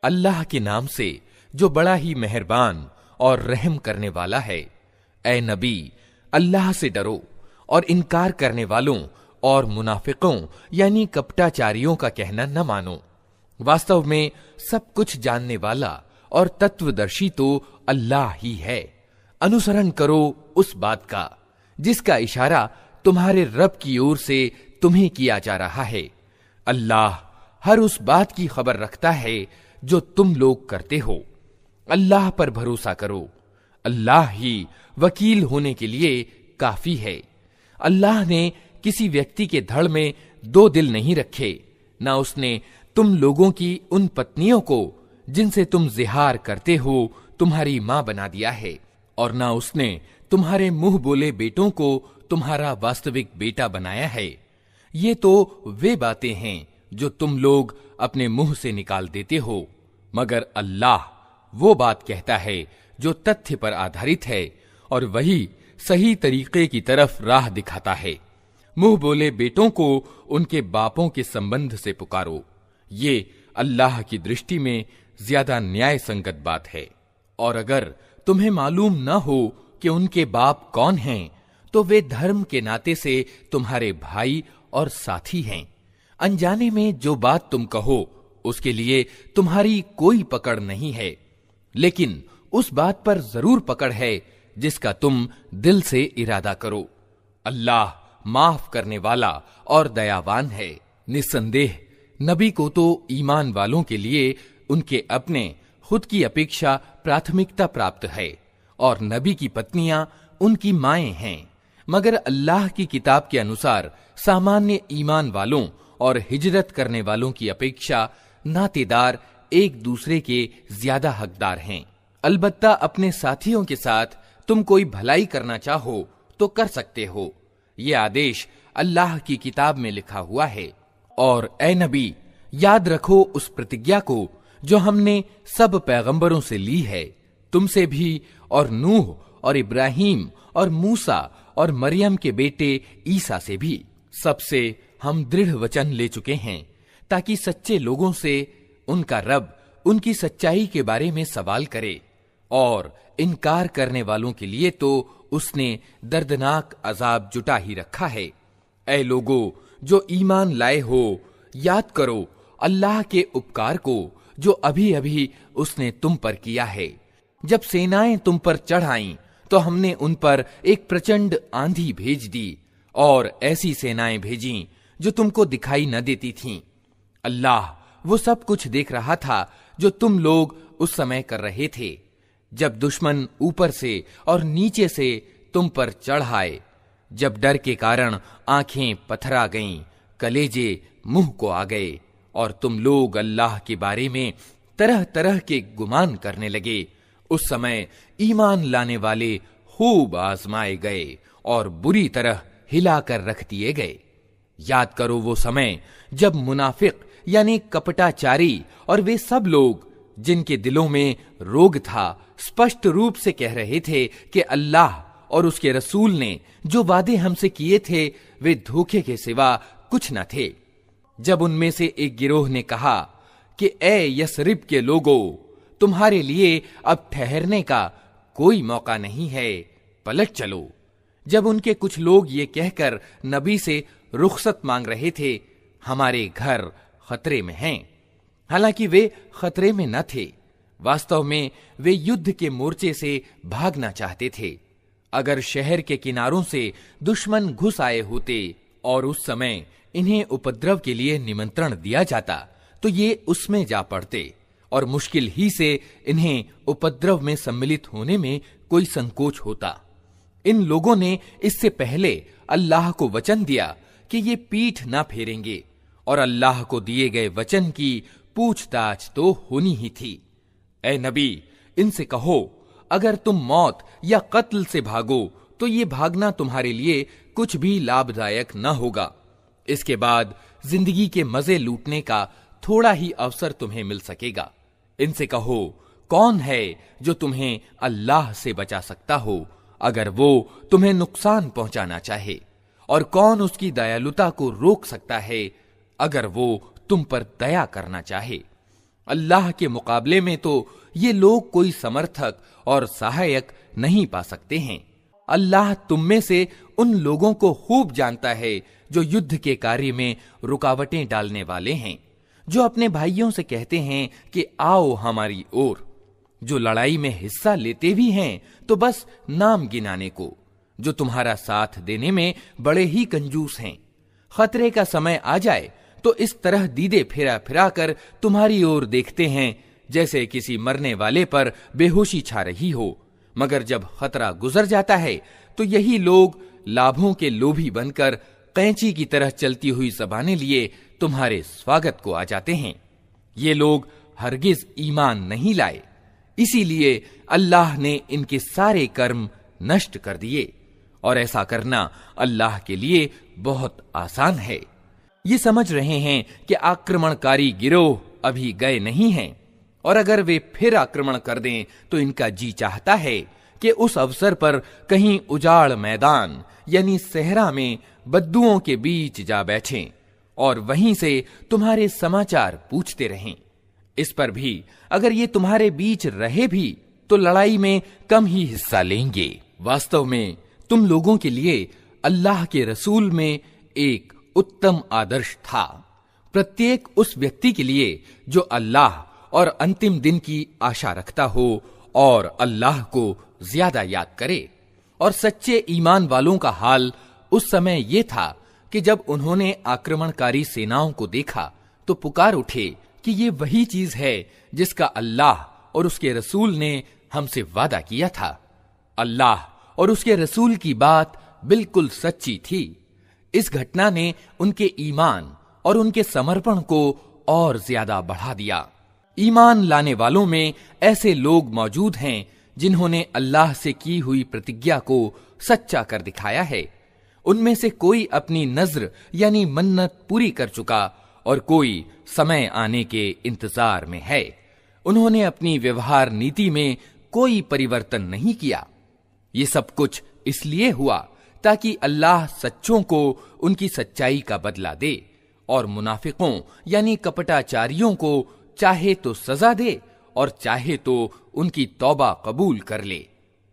अल्लाह के नाम से जो बड़ा ही मेहरबान और रहम करने वाला है। ए नबी, अल्लाह से डरो और इनकार करने वालों और मुनाफिकों यानी कपटाचारियों का कहना न मानो। वास्तव में सब कुछ जानने वाला और तत्वदर्शी तो अल्लाह ही है। अनुसरण करो उस बात का जिसका इशारा तुम्हारे रब की ओर से तुम्हें किया जा रहा है। अल्लाह हर उस बात की खबर रखता है जो तुम लोग करते हो। अल्लाह पर भरोसा करो, अल्लाह ही वकील होने के लिए काफी है। अल्लाह ने किसी व्यक्ति के धड़ में दो दिल नहीं रखे, न उसने तुम लोगों की उन पत्नियों को जिनसे तुम जिहार करते हो तुम्हारी मां बना दिया है, और न उसने तुम्हारे मुंह बोले बेटों को तुम्हारा वास्तविक बेटा बनाया है। ये तो वे बातें हैं जो तुम लोग अपने मुंह से निकाल देते हो, मगर अल्लाह वो बात कहता है जो तथ्य पर आधारित है और वही सही तरीके की तरफ राह दिखाता है। मुंह बोले बेटों को उनके बापों के संबंध से पुकारो, ये अल्लाह की दृष्टि में ज्यादा न्याय संगत बात है। और अगर तुम्हें मालूम न हो कि उनके बाप कौन हैं, तो वे धर्म के नाते से तुम्हारे भाई और साथी हैं। अनजाने में जो बात तुम कहो उसके लिए तुम्हारी कोई पकड़ नहीं है, लेकिन उस बात पर जरूर पकड़ है जिसका तुम दिल से इरादा करो। अल्लाह माफ करने वाला और दयावान है। निस्संदेह नबी को तो ईमान वालों के लिए उनके अपने खुद की अपेक्षा प्राथमिकता प्राप्त है, और नबी की पत्नियां उनकी माएं हैं। मगर अल्लाह की किताब के अनुसार सामान्य ईमान वालों और हिजरत करने वालों की अपेक्षा नातेदार एक दूसरे के ज्यादा हकदार हैं। अलबत्ता अपने साथियों के साथ तुम कोई भलाई करना चाहो तो कर सकते हो, ये आदेश अल्लाह की किताब में लिखा हुआ है। और ए नबी, याद रखो उस प्रतिज्ञा को जो हमने सब पैगंबरों से ली है, तुमसे भी और नूह और इब्राहिम और मूसा और मरियम के बेटे ईसा से भी। सबसे हम दृढ़ वचन ले चुके हैं ताकि सच्चे लोगों से उनका रब उनकी सच्चाई के बारे में सवाल करे, और इनकार करने वालों के लिए तो उसने दर्दनाक अजाब जुटा ही रखा है। ऐ लोगो जो ईमान लाए हो, याद करो अल्लाह के उपकार को जो अभी अभी उसने तुम पर किया है। जब सेनाएं तुम पर चढ़ आईं तो हमने उन पर एक प्रचंड आंधी भेज दी, और ऐसी सेनाएं भेजीं जो तुमको दिखाई न देती थीं। अल्लाह वो सब कुछ देख रहा था जो तुम लोग उस समय कर रहे थे, जब दुश्मन ऊपर से और नीचे से तुम पर चढ़ आए, जब डर के कारण आंखें पथरा गईं, कलेजे मुंह को आ गए, और तुम लोग अल्लाह के बारे में तरह तरह के गुमान करने लगे। उस समय ईमान लाने वाले खूब आजमाए गए और बुरी तरह हिलाकर रख दिए गए। याद करो वो समय जब मुनाफिक यानी कपटाचारी और वे सब लोग जिनके दिलों में रोग था स्पष्ट रूप से कह रहे थे कि अल्लाह और उसके रसूल ने जो वादे हमसे किए थे वे धोखे के सिवा कुछ न थे। जब उनमें से एक गिरोह ने कहा कि ए यसरिब के लोगों, तुम्हारे लिए अब ठहरने का कोई मौका नहीं है, पलट चलो। जब उनके कुछ लोग ये कहकर नबी से रुखसत मांग रहे थे, हमारे घर खतरे में हैं, हालांकि वे खतरे में न थे। वास्तव में वे युद्ध के मोर्चे से भागना चाहते थे। अगर शहर के किनारों से दुश्मन घुस आए होते और उस समय इन्हें उपद्रव के लिए निमंत्रण दिया जाता तो ये उसमें जा पड़ते, और मुश्किल ही से इन्हें उपद्रव में सम्मिलित होने में कोई संकोच होता। इन लोगों ने इससे पहले अल्लाह को वचन दिया कि ये पीठ ना फेरेंगे, और अल्लाह को दिए गए वचन की पूछताछ तो होनी ही थी। ए नबी, इनसे कहो अगर तुम मौत या कत्ल से भागो तो ये भागना तुम्हारे लिए कुछ भी लाभदायक न होगा। इसके बाद जिंदगी के मजे लूटने का थोड़ा ही अवसर तुम्हें मिल सकेगा। इनसे कहो कौन है जो तुम्हें अल्लाह से बचा सकता हो अगर वो तुम्हें नुकसान पहुंचाना चाहे, और कौन उसकी दयालुता को रोक सकता है अगर वो तुम पर दया करना चाहे। अल्लाह के मुकाबले में तो ये लोग कोई समर्थक और सहायक नहीं पा सकते हैं। अल्लाह तुम में से उन लोगों को खूब जानता है जो युद्ध के कार्य में रुकावटें डालने वाले हैं, जो अपने भाइयों से कहते हैं कि आओ हमारी ओर, जो लड़ाई में हिस्सा लेते भी हैं तो बस नाम गिनाने को, जो तुम्हारा साथ देने में बड़े ही कंजूस हैं। खतरे का समय आ जाए तो इस तरह दीदे फिरा फिरा कर तुम्हारी ओर देखते हैं जैसे किसी मरने वाले पर बेहोशी छा रही हो, मगर जब खतरा गुजर जाता है तो यही लोग लाभों के लोभी बनकर कैंची की तरह चलती हुई ज़बानें लिए तुम्हारे स्वागत को आ जाते हैं। ये लोग हरगिज ईमान नहीं लाए, इसीलिए अल्लाह ने इनके सारे कर्म नष्ट कर दिए, और ऐसा करना अल्लाह के लिए बहुत आसान है। ये समझ रहे हैं कि आक्रमणकारी गिरोह अभी गए नहीं हैं, और अगर वे फिर आक्रमण कर दें तो इनका जी चाहता है कि उस अवसर पर कहीं उजाड़ मैदान यानी सहरा में बद्दुओं के बीच जा बैठें और वहीं से तुम्हारे समाचार पूछते रहें। इस पर भी अगर ये तुम्हारे बीच रहे भी तो लड़ाई में कम ही हिस्सा लेंगे। वास्तव में तुम लोगों के लिए अल्लाह के रसूल में एक उत्तम आदर्श था, प्रत्येक उस व्यक्ति के लिए जो अल्लाह और अंतिम दिन की आशा रखता हो और अल्लाह को ज्यादा याद करे। और सच्चे ईमान वालों का हाल उस समय ये था कि जब उन्होंने आक्रमणकारी सेनाओं को देखा तो पुकार उठे कि ये वही चीज है जिसका अल्लाह और उसके रसूल ने हमसे वादा किया था। अल्लाह और उसके रसूल की बात बिल्कुल सच्ची थी। इस घटना ने उनके ईमान और उनके समर्पण को और ज्यादा बढ़ा दिया। ईमान लाने वालों में ऐसे लोग मौजूद हैं जिन्होंने अल्लाह से की हुई प्रतिज्ञा को सच्चा कर दिखाया है। उनमें से कोई अपनी नज्र यानी मन्नत पूरी कर चुका और कोई समय आने के इंतजार में है। उन्होंने अपनी व्यवहार नीति में कोई परिवर्तन नहीं किया। ये सब कुछ इसलिए हुआ ताकि अल्लाह सच्चों को उनकी सच्चाई का बदला दे और मुनाफिकों यानी कपटाचारियों को चाहे तो सजा दे और चाहे तो उनकी तौबा कबूल कर ले।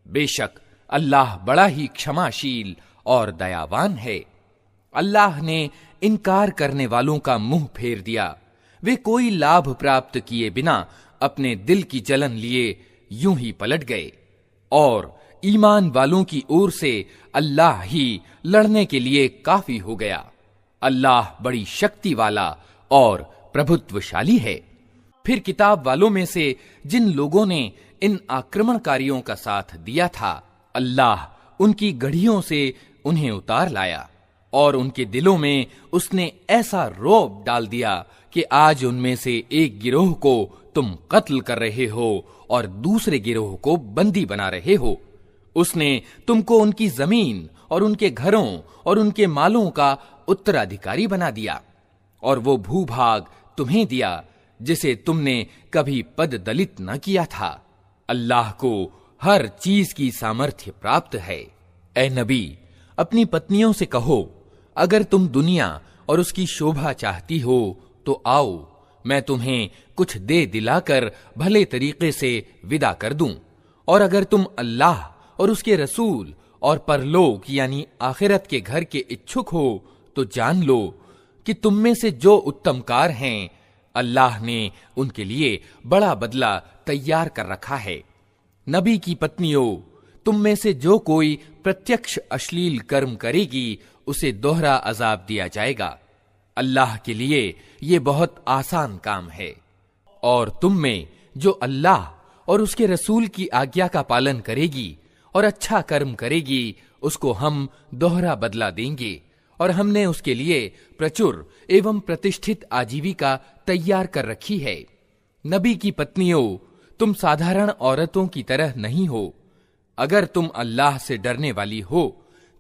बेशक अल्लाह बड़ा ही क्षमाशील और दयावान है। अल्लाह ने इनकार करने वालों का मुंह फेर दिया। वे कोई लाभ प्राप्त किए बिना अपने दिल की जलन लिए यूं ही पलट गए, और ईमान वालों की ओर से अल्लाह ही लड़ने के लिए काफी हो गया। अल्लाह बड़ी शक्ति वाला और प्रभुत्वशाली है। फिर किताब वालों में से जिन लोगों ने इन आक्रमणकारियों का साथ दिया था, अल्लाह उनकी गढ़ियों से उन्हें उतार लाया और उनके दिलों में उसने ऐसा रौब डाल दिया कि आज उनमें से एक गिरोह को तुम कत्ल कर रहे हो और दूसरे गिरोह को बंदी बना रहे हो। उसने तुमको उनकी जमीन और उनके घरों और उनके मालों का उत्तराधिकारी बना दिया, और वो भूभाग तुम्हें दिया जिसे तुमने कभी पद दलित न किया था। अल्लाह को हर चीज की सामर्थ्य प्राप्त है। ए नबी, अपनी पत्नियों से कहो, अगर तुम दुनिया और उसकी शोभा चाहती हो तो आओ, मैं तुम्हें कुछ दे दिलाकर भले तरीके से विदा कर दूं। और अगर तुम अल्लाह और उसके रसूल और परलोक यानी आखिरत के घर के इच्छुक हो तो जान लो कि तुम में से जो उत्तमकार हैं, अल्लाह ने उनके लिए बड़ा बदला तैयार कर रखा है। नबी की पत्नियों, तुम में से जो कोई प्रत्यक्ष अश्लील कर्म करेगी उसे दोहरा अजाब दिया जाएगा। अल्लाह के लिए ये बहुत आसान काम है। और तुम में जो अल्लाह और उसके रसूल की आज्ञा का पालन करेगी और अच्छा कर्म करेगी, उसको हम दोहरा बदला देंगे, और हमने उसके लिए प्रचुर एवं प्रतिष्ठित आजीविका तैयार कर रखी है। नबी की पत्नियों, तुम साधारण औरतों की तरह नहीं हो। अगर तुम अल्लाह से डरने वाली हो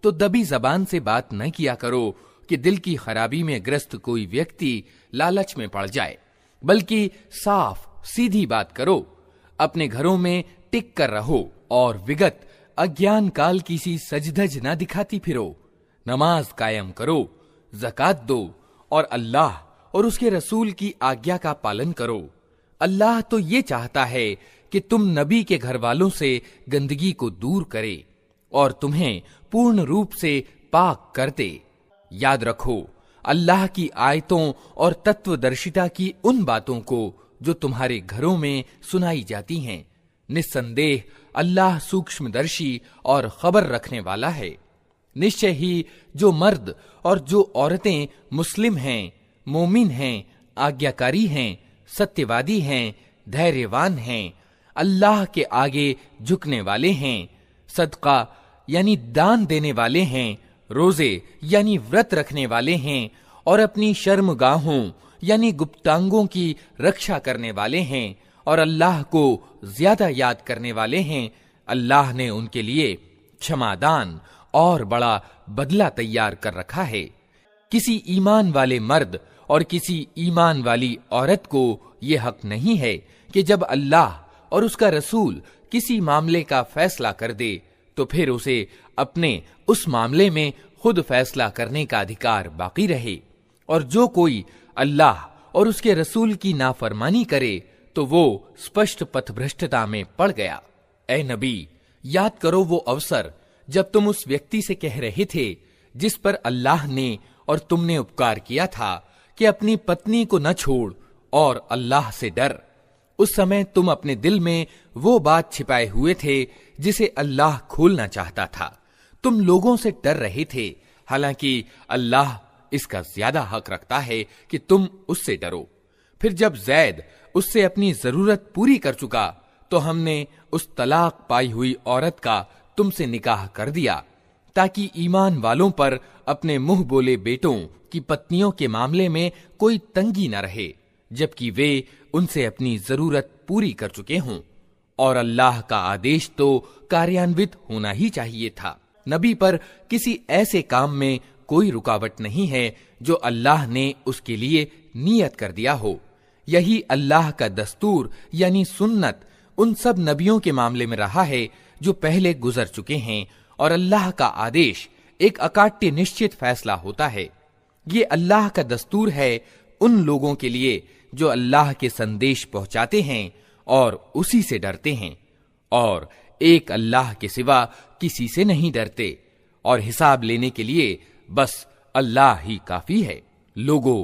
तो दबी जबान से बात न किया करो कि दिल की खराबी में ग्रस्त कोई व्यक्ति लालच में पड़ जाए, बल्कि साफ सीधी बात करो। अपने घरों में टिक कर रहो और विगत अज्ञान काल की सी सजधज न दिखाती फिरो। नमाज कायम करो, ज़कात दो और अल्लाह और उसके रसूल की आज्ञा का पालन करो। अल्लाह तो ये चाहता है कि तुम नबी के घर वालों से गंदगी को दूर करे और तुम्हें पूर्ण रूप से पाक कर दे। याद रखो, अल्लाह की आयतों और तत्वदर्शिता की उन बातों को जो तुम्हारे घरों में सुनाई जाती हैं, निस्संदेह अल्लाह सूक्ष्मदर्शी और खबर रखने वाला है। निश्चय ही जो मर्द और जो औरतें मुस्लिम हैं, मोमिन हैं, आज्ञाकारी हैं, सत्यवादी हैं, धैर्यवान हैं, अल्लाह के आगे झुकने वाले हैं, सदका यानी दान देने वाले हैं, रोजे यानी व्रत रखने वाले हैं और अपनी शर्मगाहों यानी गुप्तांगों की रक्षा करने वाले हैं और अल्लाह को ज्यादा याद करने वाले हैं, अल्लाह ने उनके लिए क्षमादान और बड़ा बदला तैयार कर रखा है। किसी ईमान वाले मर्द और किसी ईमान वाली औरत को यह हक नहीं है कि जब अल्लाह और उसका रसूल किसी मामले का फैसला कर दे तो फिर उसे अपने उस मामले में खुद फैसला करने का अधिकार बाकी रहे, और जो कोई अल्लाह और उसके रसूल की नाफरमानी करे तो वो स्पष्ट पथभ्रष्टता में पड़ गया। ऐ नबी, याद करो वो अवसर जब तुम उस व्यक्ति से कह रहे थे जिस पर अल्लाह ने और तुमने उपकार किया था कि अपनी पत्नी को न छोड़ और अल्लाह से डर। उस समय तुम अपने दिल में वो बात छिपाए हुए थे जिसे अल्लाह खोलना चाहता था। तुम लोगों से डर रहे थे, हालांकि अल्लाह इसका ज्यादा हक रखता है कि तुम उससे डरो। फिर जब जैद उससे अपनी जरूरत पूरी कर चुका तो हमने उस तलाक पाई हुई औरत का तुमसे निकाह कर दिया ताकि ईमान वालों पर अपने मुंह बोले बेटों की पत्नियों के मामले में कोई तंगी न रहे, जबकि वे उनसे अपनी जरूरत पूरी कर चुके हों। और अल्लाह का आदेश तो कार्यान्वित होना ही चाहिए था। नबी पर किसी ऐसे काम में कोई रुकावट नहीं है जो अल्लाह ने उसके लिए नियत कर दिया हो। यही अल्लाह का दस्तूर यानी सुन्नत उन सब नबियों के मामले में रहा है जो पहले गुजर चुके हैं, और अल्लाह का आदेश एक अकाट्य निश्चित फैसला होता है। ये अल्लाह का दस्तूर है उन लोगों के लिए जो अल्लाह के संदेश पहुंचाते हैं और उसी से डरते हैं, और एक अल्लाह के सिवा किसी से नहीं डरते, और हिसाब लेने के लिए बस अल्लाह ही काफी है। लोगो,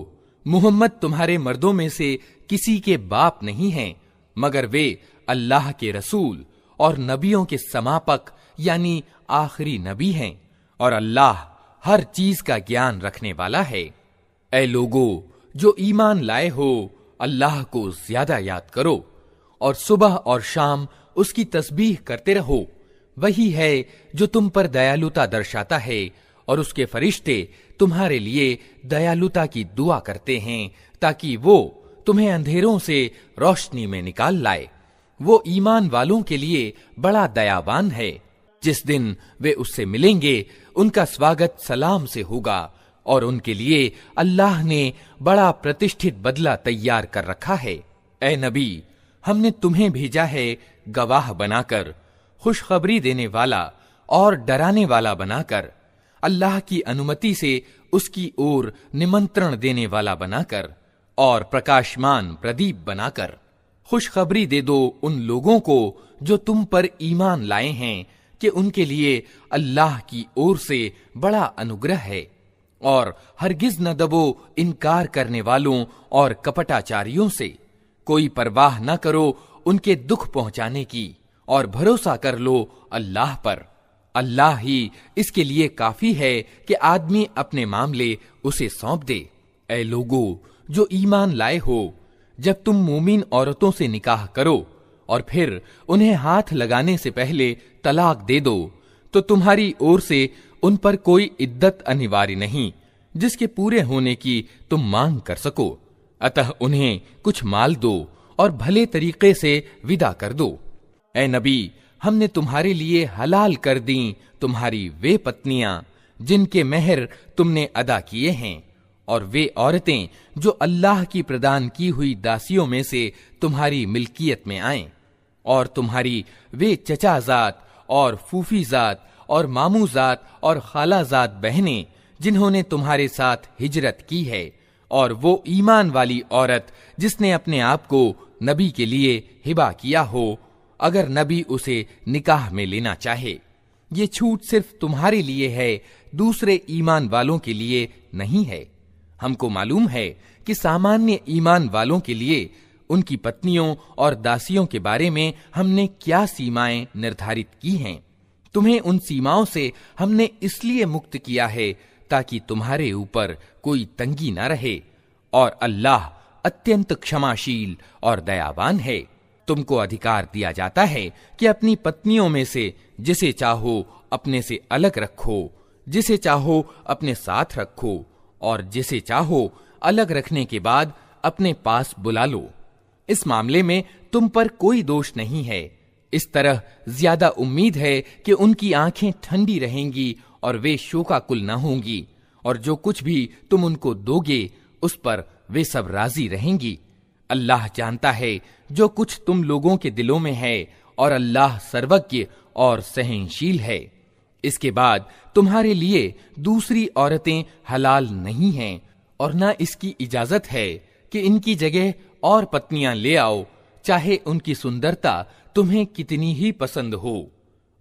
मुहम्मद तुम्हारे मर्दों में से किसी के बाप नहीं हैं, मगर वे अल्लाह के रसूल और नबियों के समापक यानी आखिरी नबी हैं, और अल्लाह हर चीज का ज्ञान रखने वाला है। ऐ लोगो जो ईमान लाए हो, अल्लाह को ज्यादा याद करो और सुबह और शाम उसकी तस्बीह करते रहो। वही है जो तुम पर दयालुता दर्शाता है, और उसके फरिश्ते तुम्हारे लिए दयालुता की दुआ करते हैं ताकि वो तुम्हें अंधेरों से रोशनी में निकाल लाए। वो ईमान वालों के लिए बड़ा दयावान है। जिस दिन वे उससे मिलेंगे उनका स्वागत सलाम से होगा, और उनके लिए अल्लाह ने बड़ा प्रतिष्ठित बदला तैयार कर रखा है। ऐ नबी, हमने तुम्हें भेजा है गवाह बनाकर, खुशखबरी देने वाला और डराने वाला बनाकर, अल्लाह की अनुमति से उसकी ओर निमंत्रण देने वाला बनाकर, और प्रकाशमान प्रदीप बनाकर। खुशखबरी दे दो उन लोगों को जो तुम पर ईमान लाए हैं कि उनके लिए अल्लाह की ओर से बड़ा अनुग्रह है, और हरगिज न दबो इनकार करने वालों और कपटाचारियों से। कोई परवाह न करो उनके दुख पहुंचाने की, और भरोसा कर लो अल्लाह पर। अल्लाह ही इसके लिए काफी है कि आदमी अपने मामले उसे सौंप दे। ऐ लोगो जो ईमान लाए हो, जब तुम मोमिन औरतों से निकाह करो और फिर उन्हें हाथ लगाने से पहले तलाक दे दो, तो तुम्हारी ओर से उन पर कोई इद्दत अनिवार्य नहीं जिसके पूरे होने की तुम मांग कर सको। अतः उन्हें कुछ माल दो और भले तरीके से विदा कर दो। ऐ नबी, हमने तुम्हारे लिए हलाल कर दी तुम्हारी वे पत्नियां जिनके मेहर तुमने अदा किए हैं, और वे औरतें जो अल्लाह की प्रदान की हुई दासियों में से तुम्हारी मिल्कियत में आएं, और तुम्हारी वे चचाजात और फूफीजात और मामूजात और खालाजात बहनें जिन्होंने तुम्हारे साथ हिजरत की है, और वो ईमान वाली औरत जिसने अपने आप को नबी के लिए हिबा किया हो, अगर नबी उसे निकाह में लेना चाहे। ये छूट सिर्फ तुम्हारे लिए है, दूसरे ईमान वालों के लिए नहीं है। हमको मालूम है कि सामान्य ईमान वालों के लिए उनकी पत्नियों और दासियों के बारे में हमने क्या सीमाएं निर्धारित की हैं। तुम्हें उन सीमाओं से हमने इसलिए मुक्त किया है ताकि तुम्हारे ऊपर कोई तंगी न रहे, और अल्लाह अत्यंत क्षमाशील और दयावान है। तुमको अधिकार दिया जाता है कि अपनी पत्नियों में से जिसे चाहो अपने से अलग रखो, जिसे चाहो अपने साथ रखो, और जिसे चाहो अलग रखने के बाद अपने पास बुला लो। इस मामले में तुम पर कोई दोष नहीं है। इस तरह ज्यादा उम्मीद है कि उनकी आंखें ठंडी रहेंगी और वे शोकाकुल न होंगी, और जो कुछ भी तुम उनको दोगे उस पर वे सब राजी रहेंगी। अल्लाह जानता है जो कुछ तुम लोगों के दिलों में है, और अल्लाह सर्वज्ञ और सहनशील है। इसके बाद तुम्हारे लिए दूसरी औरतें हलाल नहीं हैं, और न इसकी इजाजत है कि इनकी जगह और पत्नियां ले आओ, चाहे उनकी सुंदरता तुम्हें कितनी ही पसंद हो।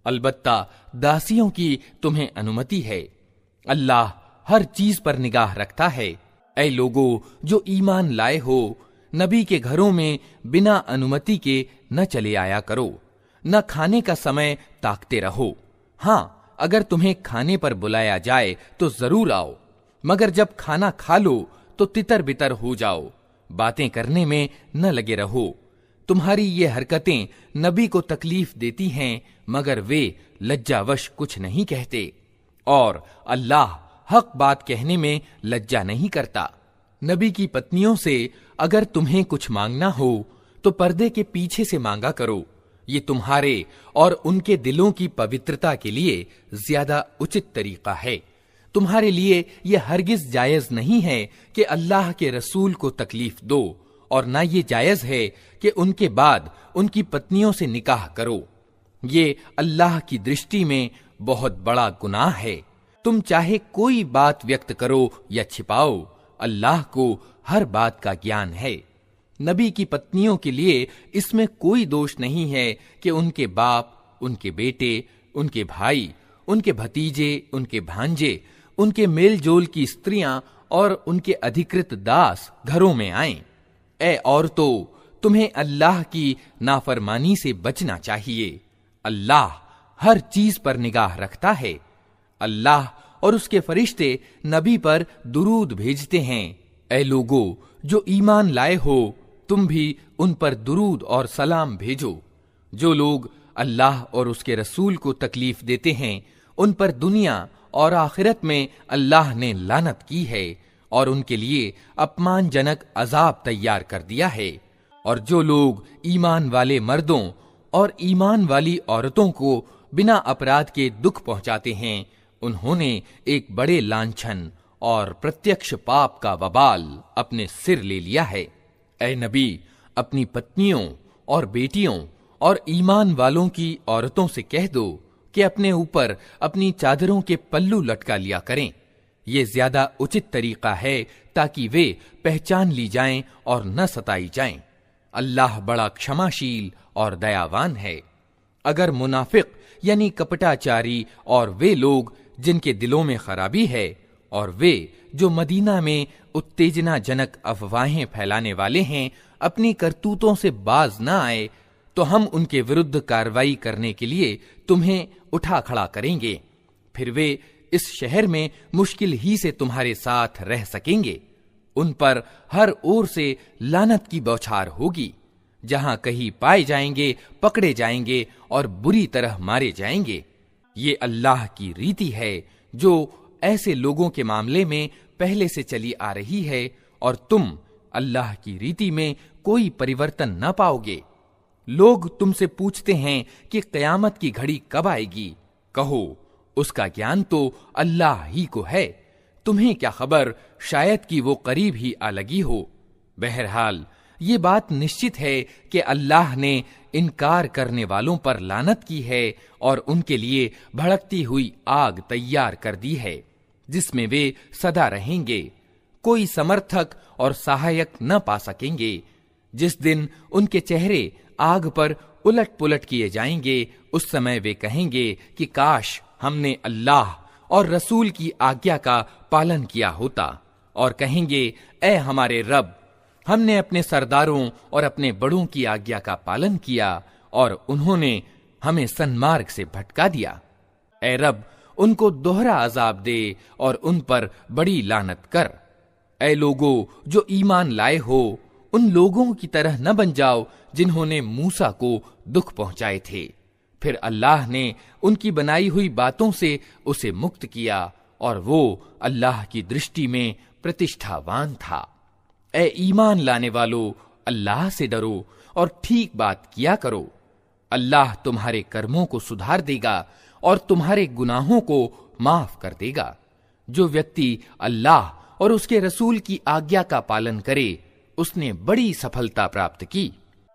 अलबत्ता दासियों की तुम्हें अनुमति है। अल्लाह हर चीज पर निगाह रखता है। ऐ लोगों जो ईमान लाए हो, नबी के घरों में बिना अनुमति के न चले आया करो, न खाने का समय ताकते रहो। हाँ, अगर तुम्हें खाने पर बुलाया जाए तो जरूर आओ, मगर जब खाना खा लो तो तितर बितर हो जाओ, बातें करने में न लगे रहो। तुम्हारी ये हरकतें नबी को तकलीफ देती हैं, मगर वे लज्जावश कुछ नहीं कहते, और अल्लाह हक बात कहने में लज्जा नहीं करता। नबी की पत्नियों से अगर तुम्हें कुछ मांगना हो तो पर्दे के पीछे से मांगा करो। ये तुम्हारे और उनके दिलों की पवित्रता के लिए ज्यादा उचित तरीका है। तुम्हारे लिए यह हरगिज जायज नहीं है कि अल्लाह के रसूल को तकलीफ दो, और ना ये जायज है कि उनके बाद उनकी पत्नियों से निकाह करो। ये अल्लाह की दृष्टि में बहुत बड़ा गुनाह है। तुम चाहे कोई बात व्यक्त करो या छिपाओ, अल्लाह को हर बात का ज्ञान है। नबी की पत्नियों के लिए इसमें कोई दोष नहीं है कि उनके बाप, उनके बेटे, उनके भाई, उनके भतीजे, उनके भांजे, उनके मेलजोल की स्त्रियां और उनके अधिकृत दास घरों में आएं। ऐ औरतों, तुम्हें अल्लाह की नाफरमानी से बचना चाहिए। अल्लाह हर चीज पर निगाह रखता है। अल्लाह और उसके फरिश्ते नबी पर दुरूद भेजते हैं। ऐ लोगों जो ईमान लाए हो, तुम भी उन पर दुरूद और सलाम भेजो। जो लोग अल्लाह और उसके रसूल को तकलीफ देते हैं, उन पर दुनिया और आखिरत में अल्लाह ने लानत की है, और उनके लिए अपमानजनक अजाब तैयार कर दिया है। और जो लोग ईमान वाले मर्दों और ईमान वाली औरतों को बिना अपराध के दुख पहुंचाते हैं, उन्होंने एक बड़े लांछन और प्रत्यक्ष पाप का वबाल अपने सिर ले लिया है। ऐ नबी, अपनी पत्नियों और बेटियों और ईमान वालों की औरतों से कह दो कि अपने ऊपर अपनी चादरों के पल्लू लटका लिया करें। ये ज्यादा उचित तरीका है ताकि वे पहचान ली जाएं और न सताई जाएं। अल्लाह बड़ा क्षमाशील और दयावान है। अगर मुनाफिक यानी कपटाचारी और वे लोग जिनके दिलों में खराबी है, और वे जो मदीना में उत्तेजनाजनक अफवाहें फैलाने वाले हैं, अपनी करतूतों से बाज न आए, तो हम उनके विरुद्ध कार्रवाई करने के लिए तुम्हें उठा खड़ा करेंगे। फिर वे इस शहर में मुश्किल ही से तुम्हारे साथ रह सकेंगे। उन पर हर ओर से लानत की बौछार होगी। जहां कहीं पाए जाएंगे, पकड़े जाएंगे और बुरी तरह मारे जाएंगे। ये अल्लाह की रीति है जो ऐसे लोगों के मामले में पहले से चली आ रही है, और तुम अल्लाह की रीति में कोई परिवर्तन न पाओगे। लोग तुमसे पूछते हैं कि क़यामत की घड़ी कब आएगी। कहो, उसका ज्ञान तो अल्लाह ही को है। तुम्हें क्या खबर, शायद कि वो करीब ही आ लगी हो। बहरहाल ये बात निश्चित है कि अल्लाह ने इनकार करने वालों पर लानत की है और उनके लिए भड़कती हुई आग तैयार कर दी है, जिसमें वे सदा रहेंगे। कोई समर्थक और सहायक न पा सकेंगे। जिस दिन उनके चेहरे आग पर उलट पुलट किए जाएंगे, उस समय वे कहेंगे कि काश हमने अल्लाह और रसूल की आज्ञा का पालन किया होता, और कहेंगे ऐ हमारे रब, हमने अपने सरदारों और अपने बड़ों की आज्ञा का पालन किया और उन्होंने हमें सन्मार्ग से भटका दिया। ऐ रब, उनको दोहरा अजाब दे और उन पर बड़ी लानत कर। ऐ लोगों जो ईमान लाए हो, उन लोगों की तरह न बन जाओ जिन्होंने मूसा को दुख पहुंचाए थे। फिर अल्लाह ने उनकी बनाई हुई बातों से उसे मुक्त किया और वो अल्लाह की दृष्टि में प्रतिष्ठावान था। ऐ ईमान लाने वालों, अल्लाह से डरो और ठीक बात किया करो। अल्लाह तुम्हारे कर्मों को सुधार देगा और तुम्हारे गुनाहों को माफ कर देगा। जो व्यक्ति अल्लाह और उसके रसूल की आज्ञा का पालन करे, उसने बड़ी सफलता प्राप्त की।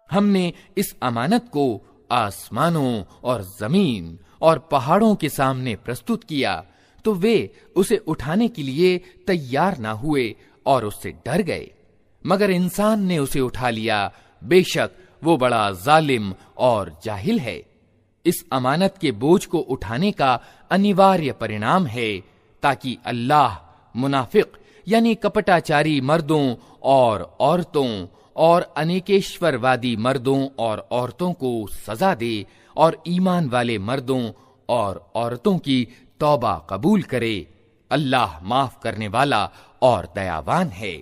हमने इस अमानत को आसमानों और जमीन और पहाड़ों के सामने प्रस्तुत किया, तो वे उसे उठाने के लिए तैयार ना हुए और उससे डर गए, मगर इंसान ने उसे उठा लिया। बेशक वो बड़ा जालिम और जाहिल है। इस अमानत के बोझ को उठाने का अनिवार्य परिणाम है ताकि अल्लाह मुनाफिक यानी कपटाचारी मर्दों और औरतों और अनेकेश्वरवादी मर्दों और औरतों को सजा दे और ईमान वाले मर्दों और औरतों की तौबा कबूल करे। अल्लाह माफ करने वाला और दयावान है।